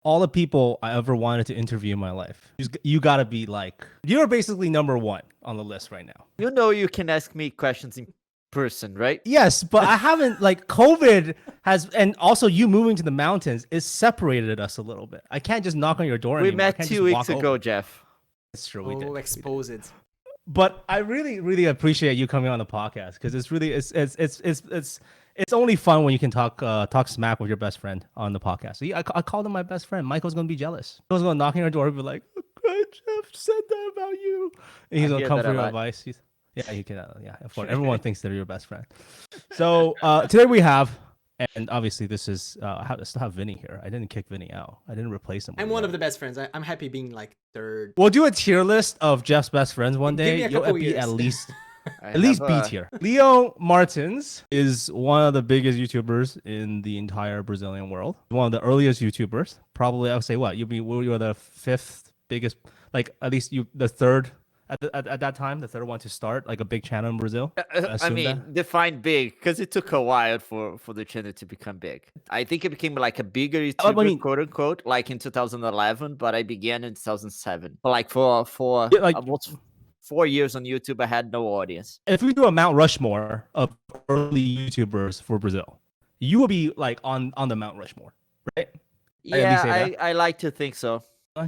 all the people I ever wanted to interview in my life. You gotta be like, you're basically number one on the list right now. You know, you can ask me questions in person, right? Yes, but I haven't like COVID has, and also you moving to the mountains is separated us a little bit. I can't just knock on your door We anymore. I met can't 2 just weeks walk ago, over. Jeff. It's true, we did. Oh, expose it. But I really, really appreciate you coming on the podcast because it's really it's only fun when you can talk smack with your best friend on the podcast. So yeah, I called him my best friend. Michael's gonna be jealous. Michael's gonna knock on your door and be like, Jeff said that about you," and he's I gonna hear come that for a your lot. advice. Yeah, he can. Yeah, of course. Everyone thinks they're your best friend. So today we have, and obviously this is I still have Vinny here. I didn't kick Vinny out. I didn't replace him. I'm one of the best friends. I'm happy being like third. We'll do a tier list of Jeff's best friends one Give day. me a You'll couple be years. at least I at least have, B tier. Leo Martins is one of the biggest YouTubers in the entire Brazilian world. One of the earliest YouTubers. Probably I would say what you're the fifth biggest, like at least you the third at that time, the third one to start like a big channel in Brazil. I assume mean, that. define big, because it took a while for the channel to become big. I think it became like a bigger I YouTuber, mean- quote unquote, like in 2011, but I began in 2007. But like for Yeah, like- almost 4 years on YouTube, I had no audience. If we do a Mount Rushmore of early YouTubers for Brazil, you will be like on the Mount Rushmore, right? Yeah, say that. I like to think so.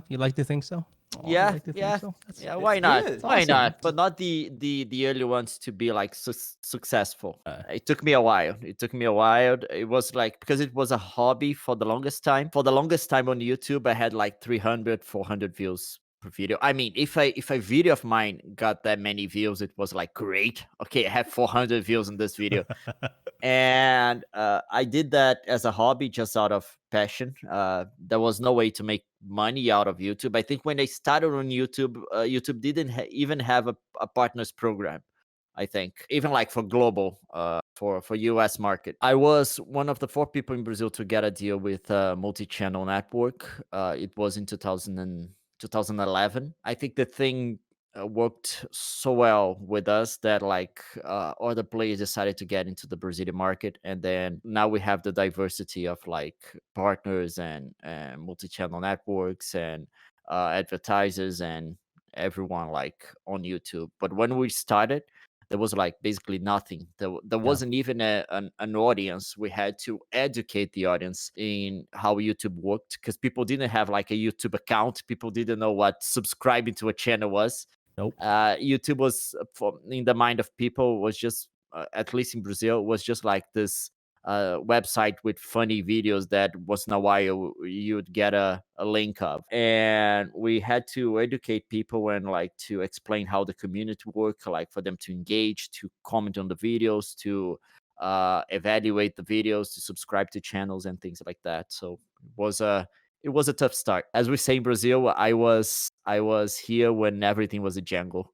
You like to think so? Oh, you Yeah, like to think yeah, so? yeah. Why not? good. Why Awesome. not? But not the early ones to be like successful. It took me a while. It was like because it was a hobby for the longest time. For the longest time on YouTube, I had like 300, 400 views per video. I mean, if a video of mine got that many views, it was like great. Okay, I have 400 views in this video. And I did that as a hobby, just out of passion. There was no way to make money out of YouTube. I think when I started on YouTube, YouTube didn't even have a partners program. I think even like for global, for US market, I was one of the 4 people in Brazil to get a deal with a multi-channel network. It was in 2011. I think the thing worked so well with us that like other players decided to get into the Brazilian market, and then now we have the diversity of like partners and multi-channel networks and advertisers and everyone like on YouTube. But when we started, there was like basically nothing. There wasn't even an audience. We had to educate the audience in how YouTube worked because people didn't have like a YouTube account. People didn't know what subscribing to a channel was. Nope. YouTube was in the mind of people was just at least in Brazil was just like this website with funny videos that once in a while you'd get a link of, and we had to educate people and like to explain how the community work, like for them to engage, to comment on the videos, to evaluate the videos, to subscribe to channels and things like that. So it was a tough start. As we say in Brazil, I was here when everything was a jungle.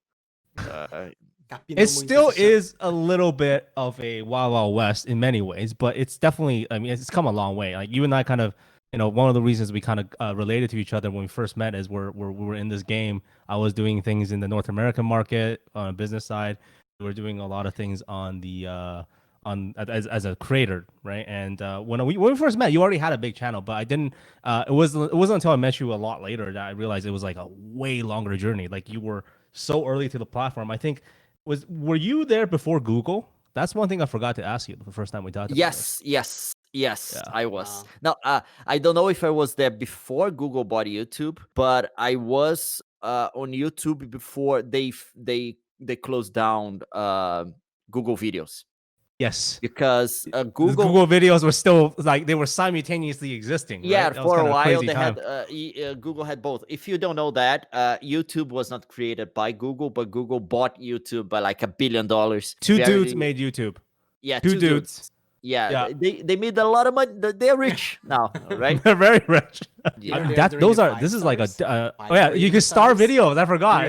It still is a little bit of a Wild Wild West in many ways, but it's definitely, I mean, it's come a long way. Like you and I kind of, one of the reasons we kind of related to each other when we first met is we were in this game. I was doing things in the North American market on a business side. We were doing a lot of things on the as a creator, right? And when we first met, you already had a big channel, but I didn't. It wasn't until I met you a lot later that I realized it was like a way longer journey. Like you were so early to the platform. I think. Were you there before Google? That's one thing I forgot to ask you the first time we talked about Yes, this. yes, I was. Now, I don't know if I was there before Google bought YouTube, but I was on YouTube before they closed down Google Videos. Yes, because Google videos were still like they were simultaneously existing. Yeah, right? for a while they time. had Google had both. If you don't know that, YouTube was not created by Google, but Google bought YouTube by like $1 billion. Two dudes made YouTube. Yeah, two dudes. Yeah, they made a lot of money. They're rich now, right? They're very rich. Yeah, this is like a you can star videos. I forgot.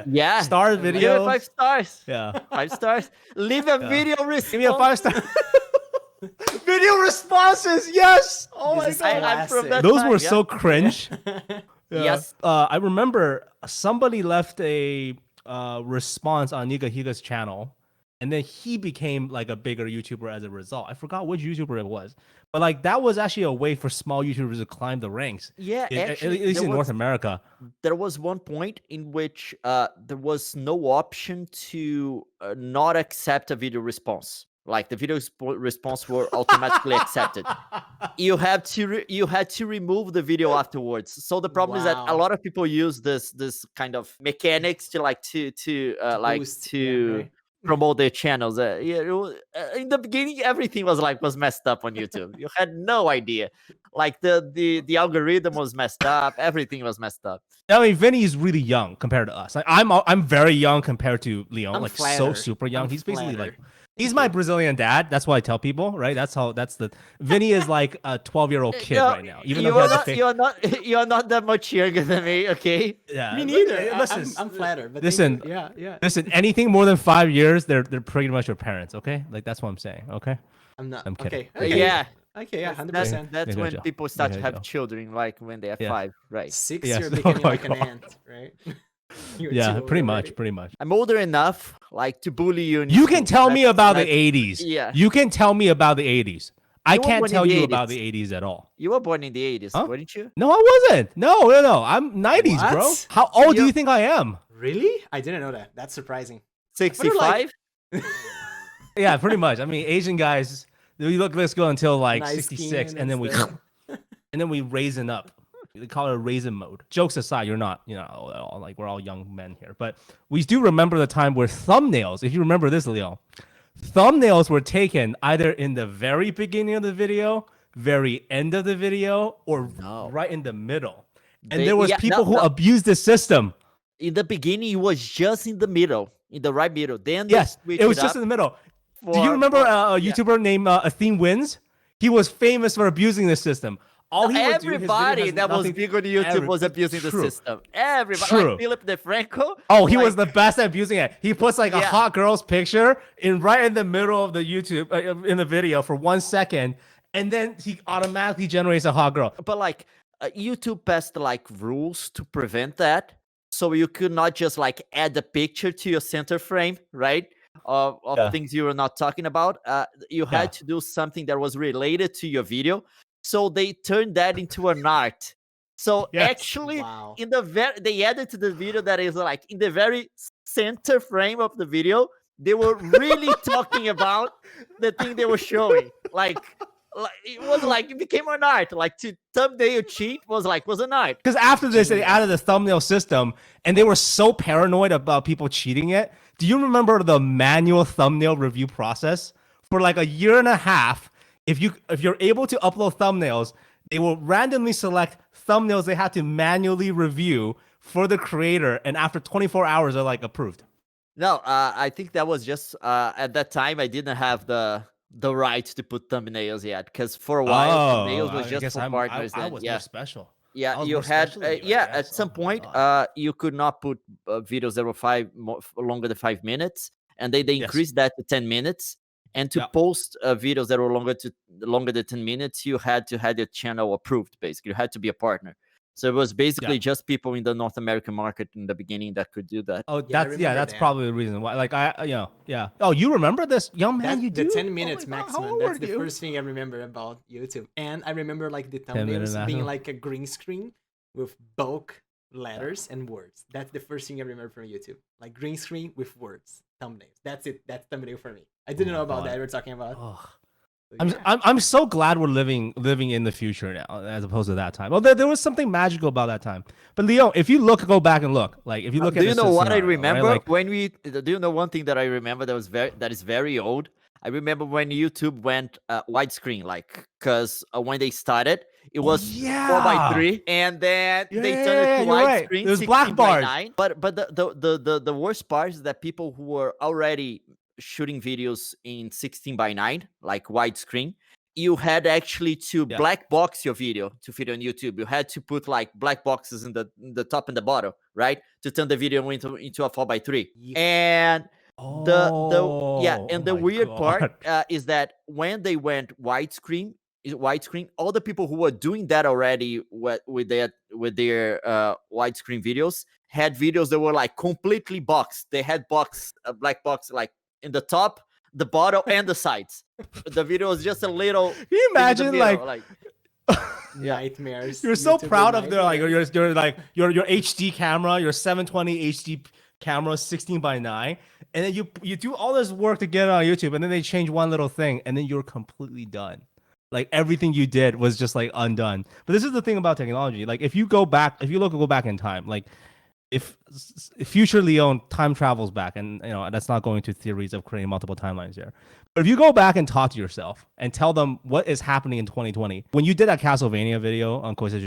Yeah. Star videos. Give it 5 stars. Yeah. 5 stars. Leave a video response. Give me a 5-star. Video responses. Yes. Oh my god. I'm from that Those time, were so cringe. Yes. I remember somebody left a response on Niga Higa's channel, and then he became like a bigger YouTuber as a result. I forgot which YouTuber it was, but like that was actually a way for small YouTubers to climb the ranks. Yeah, At least in North America. There was one point in which there was no option to not accept a video response. Like the video response were automatically accepted. You had to remove the video afterwards. So the problem is that a lot of people use this kind of mechanics to promote their channels. In the beginning, everything was messed up on YouTube. You had no idea. Like the algorithm was messed up. Everything was messed up. I mean, Vinie is really young compared to us. Like I'm very young compared to Leon. I'm like flattered. So super young. I'm He's basically flattered. like he's my Brazilian dad. That's what I tell people, right? That's the Vinie is like a 12-year-old kid right now. Even though you're not that much younger than me, okay? Yeah, Me neither. Listen, I'm flattered. But listen, yeah. Listen, anything more than 5 years, they're pretty much your parents, okay? Like that's what I'm saying, okay? I'm not. I'm kidding. Okay. Yeah. Okay, yeah, 100%. That's Yeah, when Joe. people start Yeah, to have Joe. children, like when they are 5, right? 6, Yes. you're Oh becoming my like an God. ant, right? You're Yeah, too pretty old much, already. pretty much. I'm older enough, like, to bully you. You can tell me about the that's- 80s. yeah. You can tell me about the 80s. I You were can't born in tell the you 80s. about the 80s at all. You were born in the 80s, Huh? weren't you? No, I wasn't. No. I'm 90s, bro. What? How old do You- you think I am? Really? I didn't know that. That's surprising. 65? Yeah, pretty much. I mean, Asian guys, let's go until like Nice 66, skin and then we stuff. and then we raisin up. They call it a raisin mode. Jokes aside, you're not, like we're all young men here, but we do remember the time where thumbnails, if you remember this, Leo, thumbnails were taken either in the very beginning of the video, very end of the video, or right in the middle. And there was people who abused the system. In the beginning, it was just in the middle, in the right middle. Then they Yes, switched it was up just in the middle. Do for- you remember a yeah. YouTuber named Athene Wins? He was famous for abusing the system. All he would do, his video Everybody has that was nothing- big on YouTube was abusing the True. system. Everybody, True. like Philip DeFranco. Oh, he like, was the best at abusing it. He puts like a Yeah. hot girl's picture right in the middle of the YouTube in the video for 1 second, and then he automatically generates a hot girl. But like YouTube passed like rules to prevent that, so you could not just like add a picture to your center frame, right? Of things you were not talking about. You had to do something that was related to your video. So they turned that into an art. So actually, Wow. in the they added to the video that is like in the very center frame of the video, they were really talking about the thing they were showing. Like it was like it became an art. Like to thumbnail cheat was an art. Because after this, they added the thumbnail system, and they were so paranoid about people cheating it. Do you remember the manual thumbnail review process? For like a year and a half, if you're able to upload thumbnails, they will randomly select thumbnails they had to manually review for the creator, and after 24 hours, they're like approved. No, I think that was just at that time I didn't have the right to put thumbnails yet, because for a while thumbnails was just for partners. I was more special. Yeah, you had at some point you could not put videos that were longer than 5 minutes, and they increased that to 10 minutes. And to post videos that were longer than 10 minutes, you had to have your channel approved. Basically, you had to be a partner. So it was basically just people in the North American market in the beginning that could do that. Oh, that's probably the reason why. Like Oh, you remember this, young man? The 10 minutes maximum. That's the first thing I remember about YouTube. And I remember like the thumbnails being like a green screen with bulk letters and words. That's the first thing I remember from YouTube. Like green screen with words, thumbnails. That's it. That's thumbnail for me. I didn't know about that. We're talking about. I'm so glad we're living in the future now as opposed to that time. Well, there was something magical about that time. But Leo, if you go back and look, like if you look at, do you know what I scenario, remember right? like, do you know one thing that I remember that is very old? I remember when YouTube went widescreen, like because when they started, it was 4:3, and then they turned it to widescreen. There's black bars. But the worst part is that people who were already shooting videos in 16:9, like widescreen, you had actually to black box your video to fit on YouTube. You had to put like black boxes in the top and the bottom, right, to turn the video into a 4:3. And the weird part is that when they went widescreen, all the people who were doing that already with their widescreen videos had videos that were like completely boxed. They had black box like in the top, the bottom, and the sides. The video was just a little. Can you imagine like nightmares? You're so YouTuber proud of their nightmares. your HD camera, your 720 HD camera, 16:9, and then you do all this work to get it on YouTube, and then they change one little thing, and then you're completely done. Like everything you did was just like undone. But this is the thing about technology. Like if you go back in time, like if future Leon time travels back, and that's not going to theories of creating multiple timelines here. But if you go back and talk to yourself and tell them what is happening in 2020, when you did that Castlevania video on Coisa,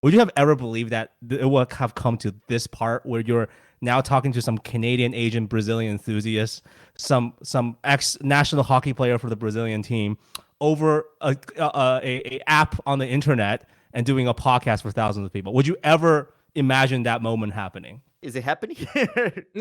would you have ever believed that it would have come to this part where you're now talking to some Canadian, Asian, Brazilian enthusiast, some ex-national hockey player for the Brazilian team, over a app on the internet and doing a podcast for thousands of people? Would you ever imagine that moment happening? Is it happening?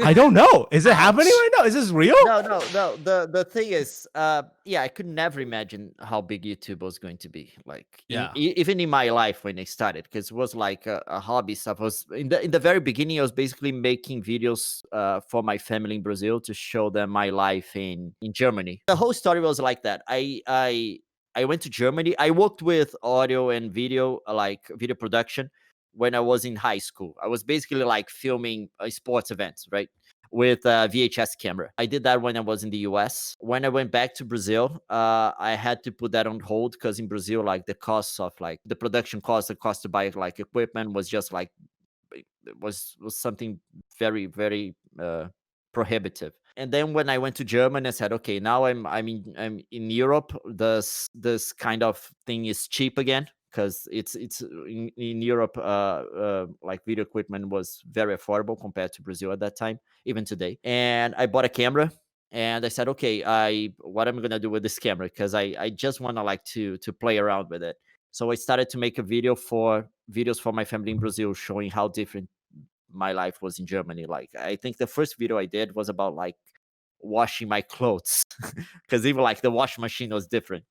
I don't know. Is it happening right now? Is this real? No. The thing is, I could never imagine how big YouTube was going to be. Like, even in my life when I started, because it was like a hobby stuff. I was in the very beginning. I was basically making videos for my family in Brazil to show them my life in Germany. The whole story was like that. I went to Germany. I worked with audio and video, like video production, when I was in high school. I was basically like filming sports events, right? With a VHS camera. I did that when I was in the US. When I went back to Brazil, I had to put that on hold because in Brazil, like the costs of like the production cost, the cost to buy like equipment was just like, it was something very, very prohibitive. And then when I went to Germany, I said, okay, now I'm in Europe. This kind of thing is cheap again, because it's in Europe, like video equipment was very affordable compared to Brazil at that time, even today. And I bought a camera, and I said, okay, what am I gonna do with this camera? Because I just want to like to play around with it. So I started to make videos for my family in Brazil, showing how different my life was in Germany. Like, I think the first video I did was about like washing my clothes, because even like the washing machine was different.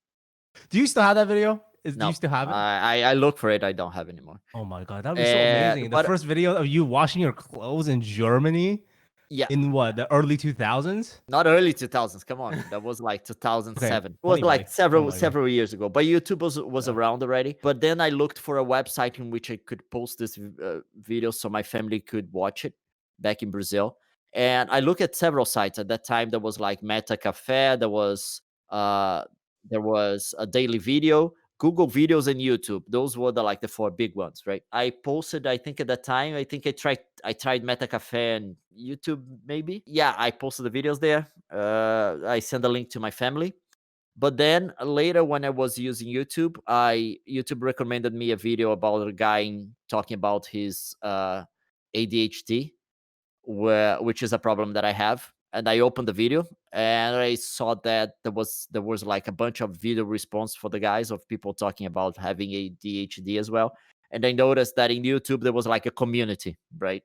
Do you still have that video? Do No, you still have it? I look for it. I don't have it anymore. Oh my god, that would be so amazing. The first video of you washing your clothes in Germany. Yeah. In what, the early 2000s? Not early 2000s. Come on, that was like 2007. It was like several years ago. But YouTube was around already. But then I looked for a website in which I could post this video so my family could watch it back in Brazil. And I looked at several sites at that time. There was like Meta Cafe. There was a Daily Video, Google Videos, and YouTube. Those were the four big ones, right? I posted, I think at that time, I tried Meta Cafe and YouTube, maybe. Yeah, I posted the videos there. I sent a link to my family. But then later, when I was using YouTube, YouTube recommended me a video about a guy talking about his ADHD, which is a problem that I have. And I opened the video, and I saw that there was like a bunch of video response for the guys of people talking about having ADHD as well. And I noticed that in YouTube there was like a community, right?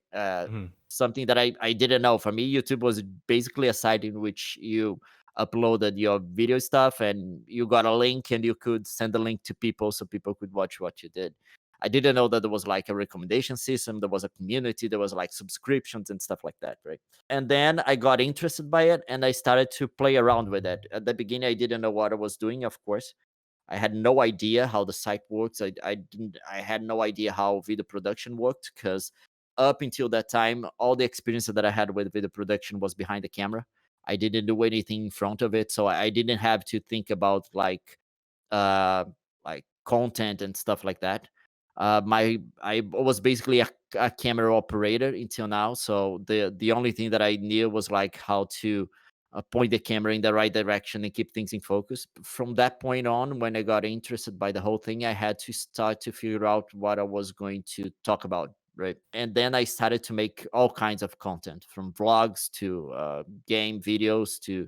Something that I didn't know. For me, YouTube was basically a site in which you uploaded your video stuff, and you got a link, and you could send the link to people so people could watch what you did. I didn't know that there was like a recommendation system. There was a community. There was like subscriptions and stuff like that, right? And then I got interested by it, and I started to play around with it. At the beginning, I didn't know what I was doing. Of course, I had no idea how the site works. I had no idea how video production worked, because up until that time, all the experience that I had with video production was behind the camera. I didn't do anything in front of it, so I didn't have to think about like content and stuff like that. I was basically a camera operator until now, so the only thing that I knew was like how to point the camera in the right direction and keep things in focus. From that point on, when I got interested by the whole thing, I had to start to figure out what I was going to talk about, right? And then I started to make all kinds of content, from vlogs to game videos to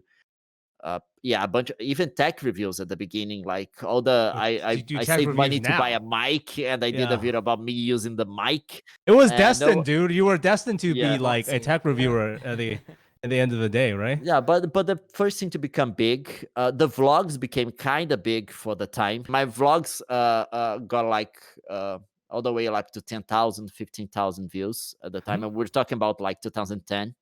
a bunch of even tech reviews at the beginning. Like all the I saved money to buy a mic, and I did a video about me using the mic. It was destined, dude. You were destined to be like a tech reviewer at the end of the day, right? Yeah, but the first thing to become big, the vlogs became kind of big for the time. My vlogs got like all the way like to 10,000, 15,000 views at the time, and we're talking about like 2010.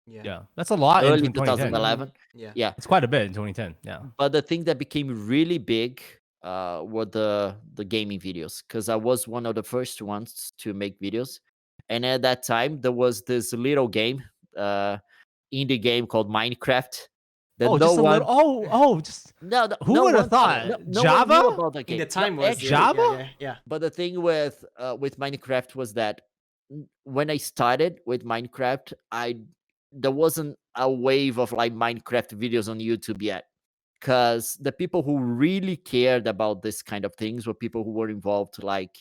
Yeah, that's a lot early in 2010. 2011. Yeah, it's quite a bit in 2010. Yeah, but the thing that became really big were the gaming videos, because I was one of the first ones to make videos, and at that time there was this little game, indie game called Minecraft. That oh, no just a one, little. Just who would have thought? no one knew Java about the game. In the time was actually, Java. Yeah. But the thing with Minecraft was that when I started with Minecraft, there wasn't a wave of like Minecraft videos on YouTube yet, because the people who really cared about this kind of things were people who were involved like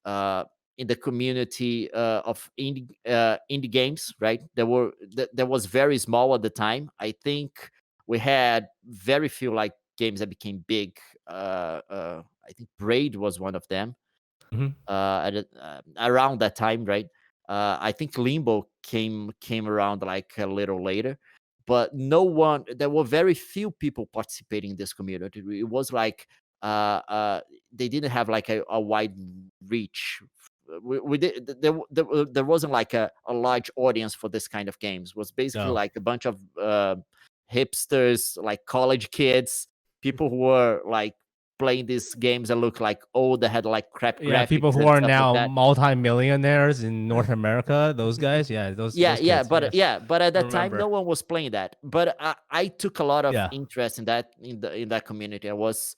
uh, in the community of indie games, right? There was very small at the time. I think we had very few like games that became big. I think Braid was one of them. Around that time, right? I think Limbo came around like a little later, but there were very few people participating in this community. It was like they didn't have like a wide reach. We did, there wasn't like a large audience for this kind of games. It was basically like a bunch of hipsters, like college kids, people who were like playing these games that look like old, that had like crap graphics. People who are now multi-millionaires in North America. Those guys, those kids, but at that time, remember. no one was playing that. But I took a lot of interest in that in that community. I was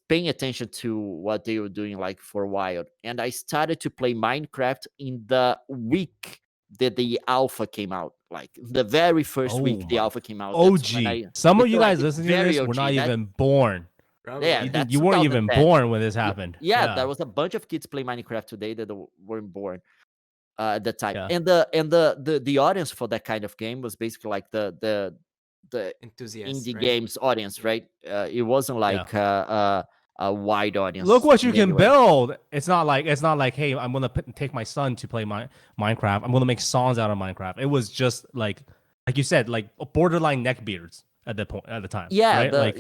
paying attention to what they were doing like for a while, and I started to play Minecraft in the week that the alpha came out. Like the very first week the alpha came out. OG. Some of you guys listening to this were not even born. Yeah, you weren't even born when this happened. Yeah, there was a bunch of kids playing Minecraft today that weren't born at that time. Yeah. And the audience for that kind of game was basically like the enthusiasts, indie right? games audience, right? It wasn't like a wide audience. Look what you can build. It's not like hey, I'm gonna take my son to play Minecraft. I'm gonna make songs out of Minecraft. It was just like you said, like borderline neckbeards at the time. Yeah, right? The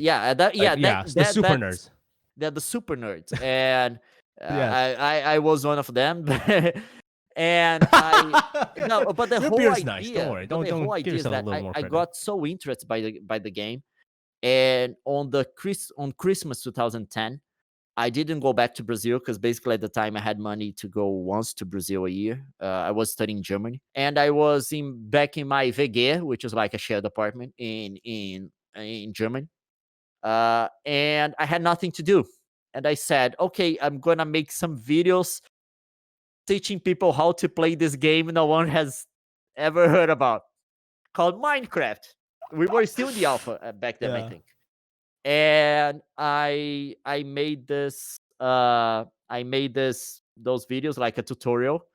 super nerds. They're the super nerds, and I was one of them. And but the whole idea, nice. Don't worry. Don't give is that I got so interested by the game, and on Christmas 2010, I didn't go back to Brazil because basically at the time I had money to go once to Brazil a year. I was studying Germany, and I was back in my WG, which is like a shared apartment in Germany, and I had nothing to do, and I said, okay, I'm gonna make some videos teaching people how to play this game no one has ever heard about, called Minecraft. We were still in the alpha back then, I think. And I made those videos like a tutorial,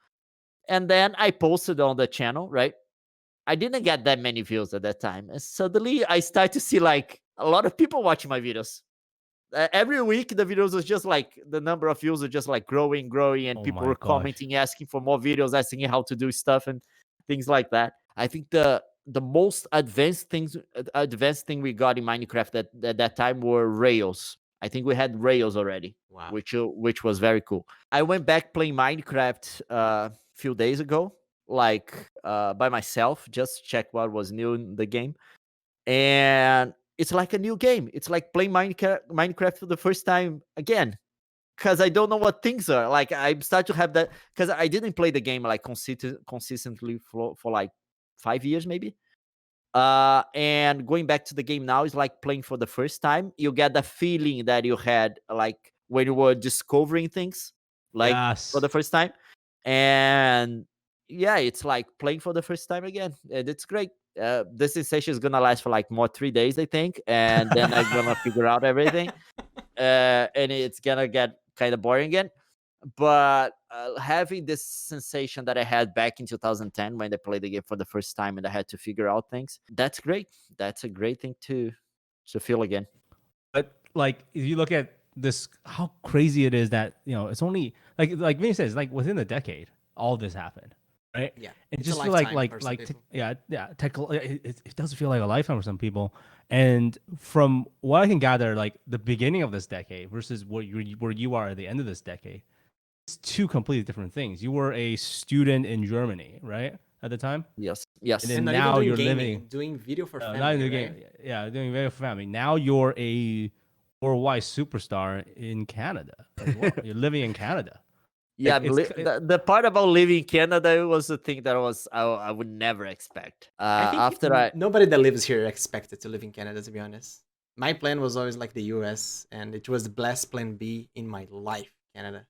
and then I posted on the channel, right? I didn't get that many views at that time, and suddenly I started to see like a lot of people watching my videos. Every week the videos was just like the number of views are just like growing, and people were commenting, asking for more videos, asking how to do stuff and things like that. I think the most advanced thing we got in Minecraft at that time were Rails. I think we had Rails already. Wow. Which was very cool. I went back playing Minecraft a few days ago, like by myself, just check what was new in the game, and it's like a new game. It's like playing Minecraft for the first time again, because I don't know what things are. Like I start to have that, because I didn't play the game like consistently for like 5 years maybe. And going back to the game now is like playing for the first time. You get the feeling that you had like when you were discovering things, like for the first time. And yeah, it's like playing for the first time again, and it's great. This sensation is gonna last for like 3 days, I think, and then I'm gonna figure out everything, and it's gonna get kind of boring again. But having this sensation that I had back in 2010 when I played the game for the first time and I had to figure out things, that's great. That's a great thing to feel again. But like, if you look at this, how crazy it is that it's only like Vinny says, like within a decade, all this happened. Right. Yeah. It just feel like it does feel like a lifetime for some people. And from what I can gather, like the beginning of this decade versus where you are at the end of this decade, it's two completely different things. You were a student in Germany, right? at the time. Yes. And then And not now even doing you're gaming, living doing video for family, not in the right? game. Yeah, doing video for family. Now you're a worldwide superstar in Canada as well. You're living in Canada. Yeah, Like, the part about living in Canada was the thing that I would never expect. I think After I nobody that lives here expected to live in Canada, to be honest. My plan was always like the US, and it was the best plan B in my life, Canada,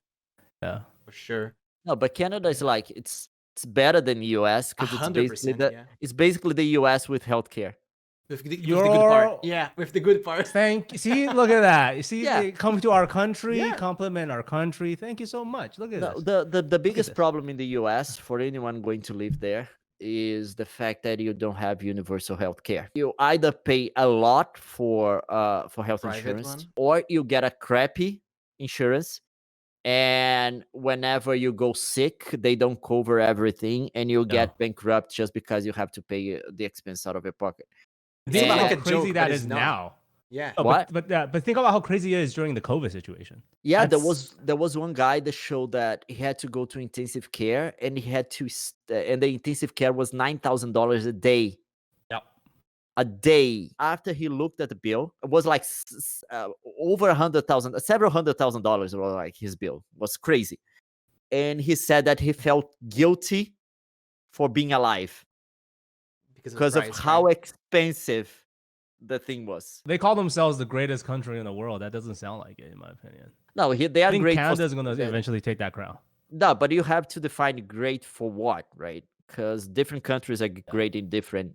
yeah. for sure. No, but Canada is like it's better than US because it's basically 100%, yeah. it's basically the US with healthcare. With the good part. Yeah, with the good part. See, look at that. You see, Yeah. they come to our country, Yeah. compliment our country. Thank you so much. Look at this. The biggest this. problem in the US for anyone going to live there is the fact that you don't have universal health care. You either pay a lot for health Private insurance one. or you get a crappy insurance, and whenever you go sick they don't cover everything and you get bankrupt just because you have to pay the expense out of your pocket. Think about like how a crazy joke, that but is it's not. now. Yeah. Oh, What? But think about how crazy it is during the COVID situation. Yeah, That's- there was one guy that showed that he had to go to intensive care and he had to and the intensive care was $9,000 a day. Yep. A day. After he looked at the bill, it was like over several $100,000 were like his bill. It was crazy. And he said that he felt guilty for being alive because of how expensive the thing was. They call themselves the greatest country in the world. That doesn't sound like it, in my opinion. No, they are I think great. Canada's going to eventually take that crown. No, but you have to define great for what, right? Because different countries are great in different.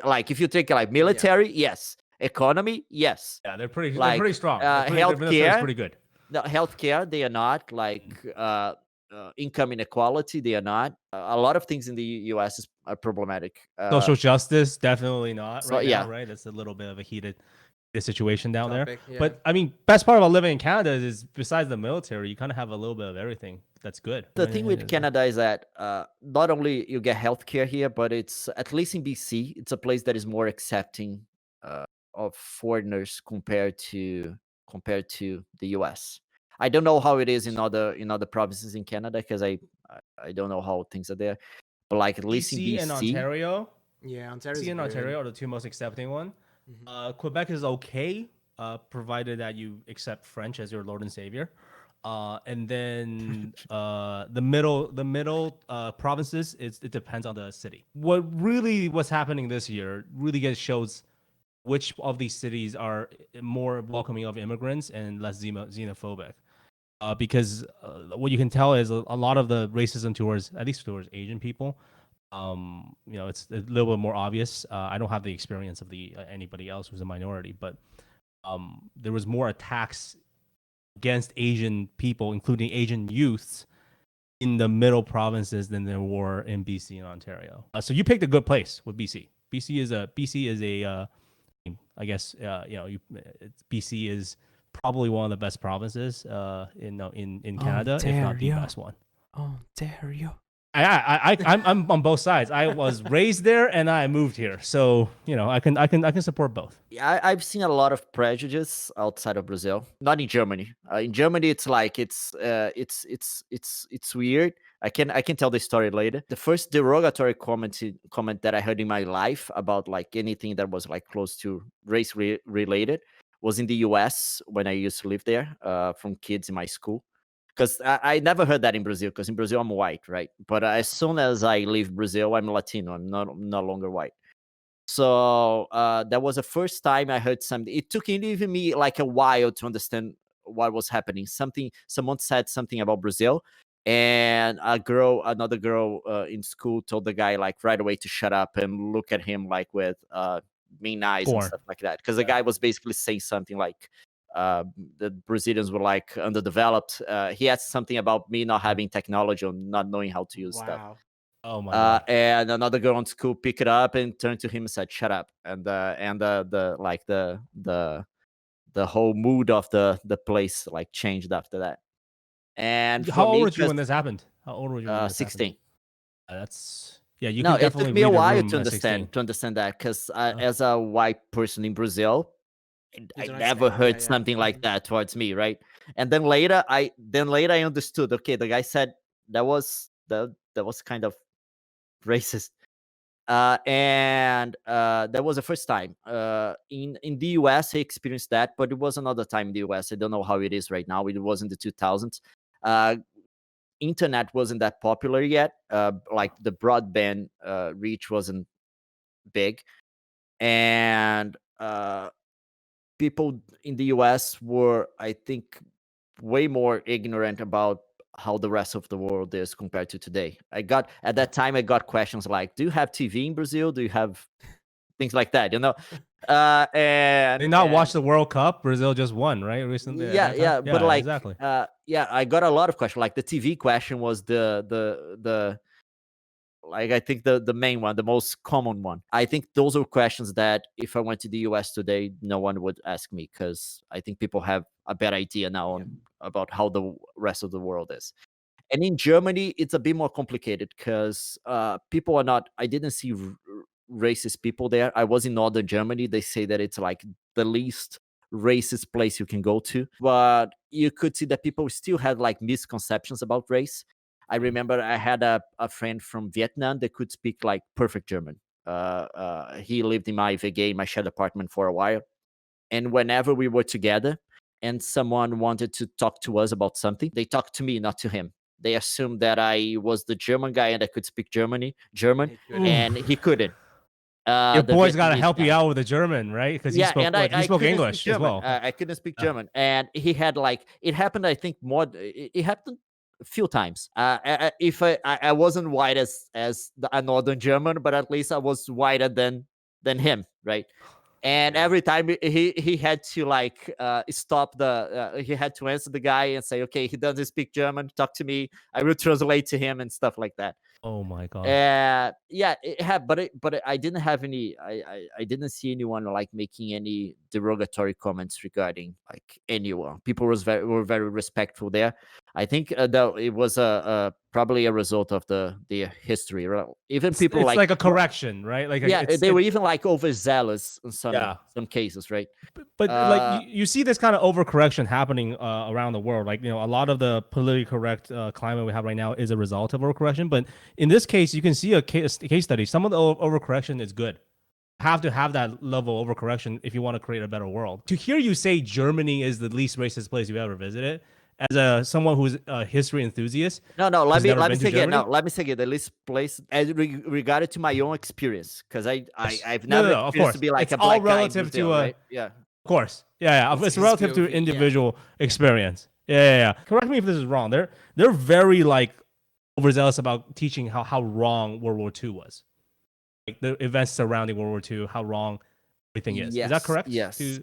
Like if you take like military, yes. Economy, yes. Yeah, they're pretty strong. Healthcare, is pretty good. No, healthcare, they are not. Like income inequality, they are not. A lot of things in the U.S. are problematic. Social justice, definitely not. So, Right yeah. now, right? It's a little bit of a heated situation down Topic, there. yeah. But I mean, best part about living in Canada is besides the military, you kind of have a little bit of everything. That's good. The thing with Canada is that not only you get healthcare here, but it's at least in BC, it's a place that is more accepting of foreigners compared to the US. I don't know how it is in other provinces in Canada because I don't know how things are there. But like at least in BC and Ontario. Yeah, Ontario. BC and Ontario are the two most accepting one. Quebec is okay, provided that you accept French as your Lord and Savior. And then the middle provinces, it depends on the city. What's happening this year really shows which of these cities are more welcoming of immigrants and less xenophobic. Because what you can tell is a lot of the racism towards Asian people, it's a little bit more obvious. I don't have the experience of anybody else who's a minority, but there was more attacks against Asian people, including Asian youths, in the middle provinces than there were in BC and Ontario. So you picked a good place with BC. BC is a I guess BC is probably one of the best provinces in Canada, if not the best one. Ontario. I'm on both sides. I was raised there and I moved here, so I can support both. Yeah, I've seen a lot of prejudice outside of Brazil, not in Germany. In Germany, it's like it's weird. I can tell the story later. The first derogatory comment that I heard in my life about like anything that was like close to race related was in the US when I used to live there, from kids in my school. Because I never heard that in Brazil, because in Brazil I'm white, right? But as soon as I leave Brazil, I'm Latino. I'm no longer white. So that was the first time I heard something. It took even me like a while to understand what was happening. Someone said something about Brazil, and another girl in school told the guy like right away to shut up and look at him like with mean eyes and stuff like that. Because the guy was basically saying something like, the Brazilians were like underdeveloped. He asked something about me not having technology or not knowing how to use stuff. Oh my God. And another girl in school picked it up and turned to him and said, "Shut up!" And the whole mood of the place like changed after that. And how old were you when this happened? How old were you? 16. That's you. No, can definitely it took me a read while room to at understand that because as a white person in Brazil, I never heard something like that towards me, right? And then later I understood. Okay, the guy said that was kind of racist. And that was the first time. In the US, I experienced that, but it was another time in the US. I don't know how it is right now. It was in the 2000s. Internet wasn't that popular yet. Like the broadband reach wasn't big, and people in the US were, I think, way more ignorant about how the rest of the world is compared to today. At that time I got questions like, "Do you have TV in Brazil? Do you have things like that?" You know, and They not watch the World Cup. Brazil just won, right? Recently. Yeah, but like, exactly. Yeah, I got a lot of questions. Like the TV question was the like, I think the main one, the most common one. I think those are questions that if I went to the US today, no one would ask me, because I think people have a better idea now about how the rest of the world is. And in Germany, it's a bit more complicated because people are not. I didn't see racist people there. I was in northern Germany. They say that it's like the least racist place you can go to, but you could see that people still had like misconceptions about race. I remember I had a friend from Vietnam that could speak like perfect German. He lived in my VG, my shared apartment, for a while, and whenever we were together and someone wanted to talk to us about something, they talked to me, not to him. They assumed that I was the German guy and I could speak German, and he couldn't. Your The boys got to Vietnamese help you guy. out with the German, right? Because Yeah, and he I spoke couldn't English speak as German. well. I couldn't speak German, and he had like, it happened. I think more. It happened a few times. If I wasn't white as a northern German, but at least I was whiter than him, right? And every time he had to like stop he had to answer the guy and say, okay, he doesn't speak German, talk to me, I will translate to him and stuff like that. Oh my god. Yeah, it had, but I didn't have any. I didn't see anyone like making any derogatory comments regarding like anyone. People were very respectful there. I think that it was probably a result of the history. Right? Even people it's like a correction, right? Like they were even like overzealous in some cases, right? But like you see this kind of overcorrection happening around the world. Like, a lot of the politically correct climate we have right now is a result of overcorrection. But in this case, you can see a case study. Some of the overcorrection is good. Have to have that level of overcorrection if you want to create a better world. To hear you say Germany is the least racist place you've ever visited, as someone who's a history enthusiast. No, let me say again. No, let me say again. The least place as regarded to my own experience, because I've never experienced to be like it's a black all relative guy in Brazil, to right? Yeah. Of course. Yeah. It's relative to individual experience. Yeah. Correct me if this is wrong. They're very like overzealous about teaching how wrong World War II was. Like the events surrounding World War II, how wrong everything is. Is that correct? Yes. Yes.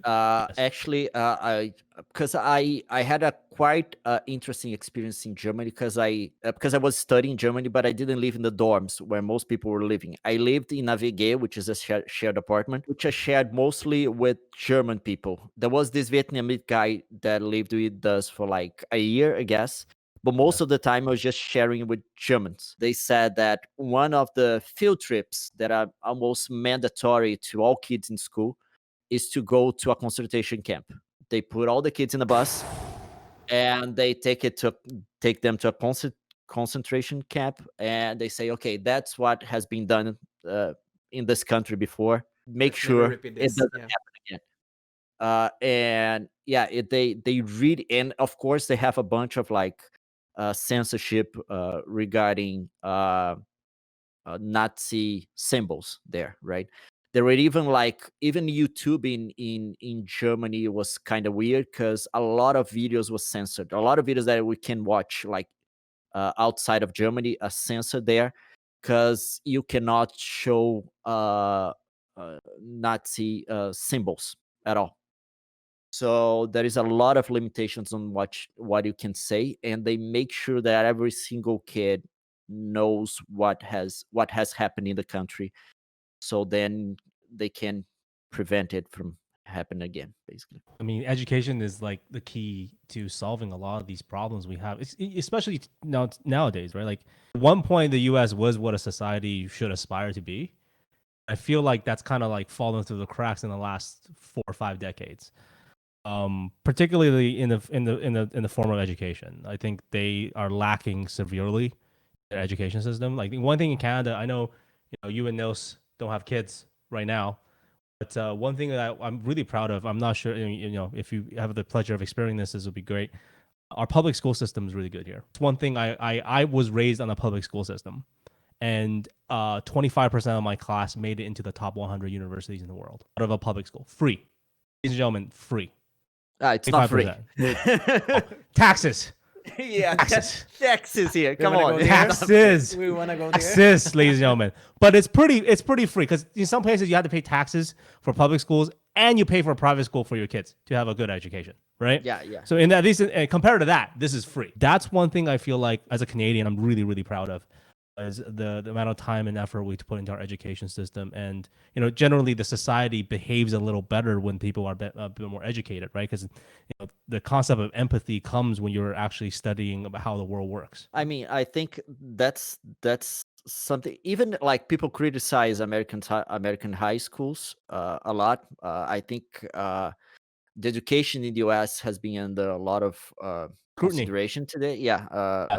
Actually, because I had a quite interesting experience in Germany, because I was studying in Germany, but I didn't live in the dorms where most people were living. I lived in a WG, which is a shared apartment, which I shared mostly with German people. There was this Vietnamese guy that lived with us for like a year, I guess. But most of the time, I was just sharing with Germans. They said that one of the field trips that are almost mandatory to all kids in school is to go to a concentration camp. They put all the kids in a bus and they take them to a concentration camp, and they say, okay, that's what has been done in this country before. Make sure it doesn't happen again. And yeah, they read, and of course they have a bunch of like censorship regarding Nazi symbols there, right? There were even YouTube in Germany was kind of weird, because a lot of videos was censored. A lot of videos that we can watch like outside of Germany are censored there, because you cannot show Nazi symbols at all. So there is a lot of limitations on what you can say, and they make sure that every single kid knows what has happened in the country, so then they can prevent it from happening again, basically. I mean, education is like the key to solving a lot of these problems we have, especially nowadays, right? Like at one point, the U.S. was what a society should aspire to be. I feel like that's kind of like fallen through the cracks in the last 4 or 5 decades. Particularly in the form of education. I think they are lacking severely their education system. Like one thing in Canada, I know, you and Nils don't have kids right now. But one thing that I'm really proud of, I'm not sure, if you have the pleasure of experiencing this would be great. Our public school system is really good here. It's one thing I was raised on a public school system, and 25% of my class made it into the top 100 universities in the world out of a public school. Free. Ladies and gentlemen, free. It's not free. Taxes. Yeah, taxes here. Come on, taxes. We want to go there. Taxes, ladies and gentlemen. But it's pretty free, because in some places you have to pay taxes for public schools, and you pay for a private school for your kids to have a good education, right? Yeah. So in that, at least compared to that, this is free. That's one thing I feel like as a Canadian, I'm really, really proud of, is the amount of time and effort we put into our education system. And generally the society behaves a little better when people are a bit more educated, right? Because the concept of empathy comes when you're actually studying about how the world works. I mean, I think that's something. Even like people criticize American high schools a lot. I think the education in the U.S. has been under a lot of consideration today.